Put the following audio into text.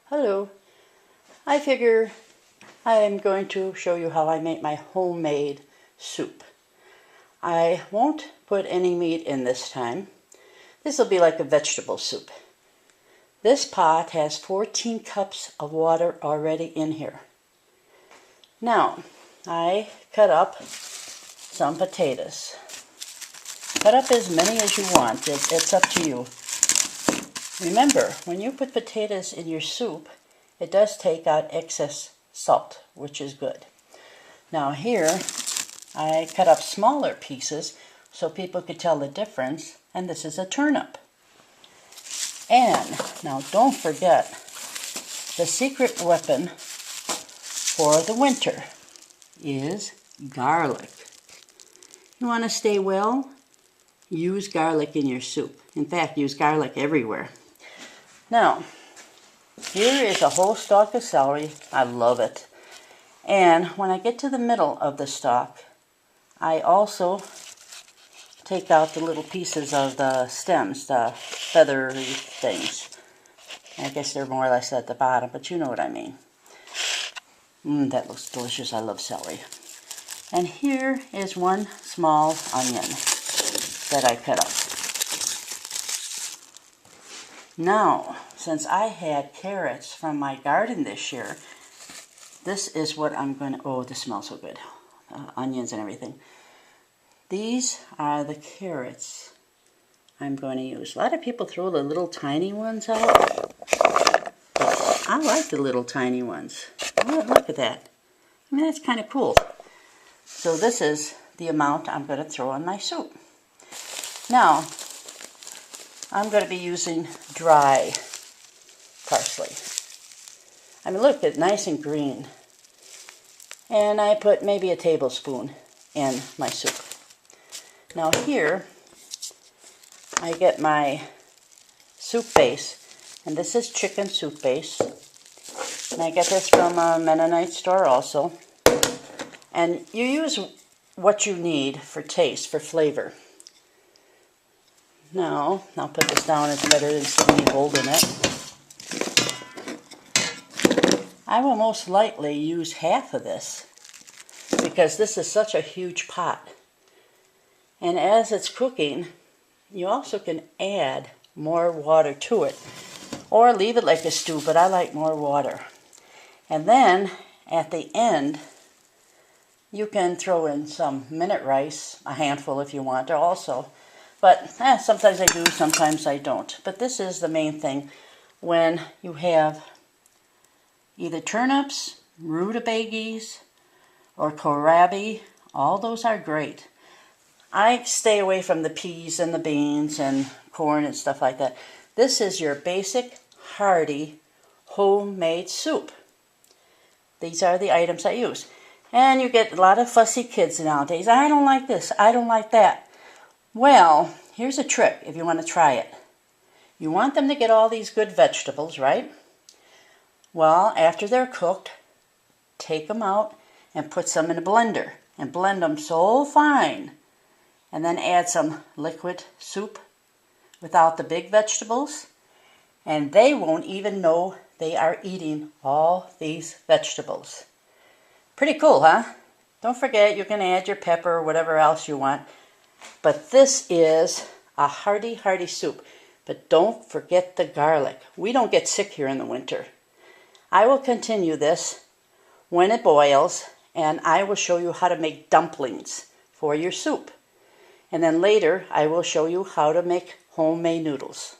Hello. I figure I'm going to show you how I make my homemade soup. I won't put any meat in this time. This will be like a vegetable soup. This pot has 14 cups of water already in here. Now, I cut up some potatoes. Cut up as many as you want. It's up to you. Remember, when you put potatoes in your soup, it does take out excess salt, which is good. Now here, I cut up smaller pieces so people could tell the difference, and this is a turnip. And, now don't forget, the secret weapon for the winter is garlic. You want to stay well? Use garlic in your soup. In fact, use garlic everywhere. Now, here is a whole stalk of celery. I love it. And when I get to the middle of the stalk, I also take out the little pieces of the stems, the feathery things. I guess they're more or less at the bottom, but you know what I mean. That looks delicious. I love celery. And here is one small onion that I cut up. Now, since I had carrots from my garden this year, this is what I'm going to, oh, this smells so good. Onions and everything. These are the carrots I'm going to use. A lot of people throw the little tiny ones out, but I like the little tiny ones. Oh, look at that. I mean, that's kind of cool. So this is the amount I'm going to throw in my soup. Now, I'm going to be using dry parsley. I mean, look, it's nice and green. And I put maybe a tablespoon in my soup. Now here, I get my soup base. And this is chicken soup base. And I get this from a Mennonite store also. And you use what you need for taste, for flavor. Now, I'll put this down. It's better than me holding it. I will most likely use half of this because this is such a huge pot. And as it's cooking, you also can add more water to it or leave it like a stew, but I like more water. And then at the end, you can throw in some minute rice, a handful if you want, or also. But sometimes I do, sometimes I don't. But this is the main thing. When you have either turnips, rutabagas, or kohlrabi, all those are great. I stay away from the peas and the beans and corn and stuff like that. This is your basic, hearty, homemade soup. These are the items I use. And you get a lot of fussy kids nowadays. I don't like this, I don't like that. Well, here's a trick if you want to try it. You want them to get all these good vegetables, right? Well, after they're cooked, take them out and put some in a blender and blend them so fine. And then add some liquid soup without the big vegetables. And they won't even know they are eating all these vegetables. Pretty cool, huh? Don't forget, you can add your pepper or whatever else you want. But this is a hearty, hearty soup. But don't forget the garlic. We don't get sick here in the winter. I will continue this when it boils, and I will show you how to make dumplings for your soup. And then later, I will show you how to make homemade noodles.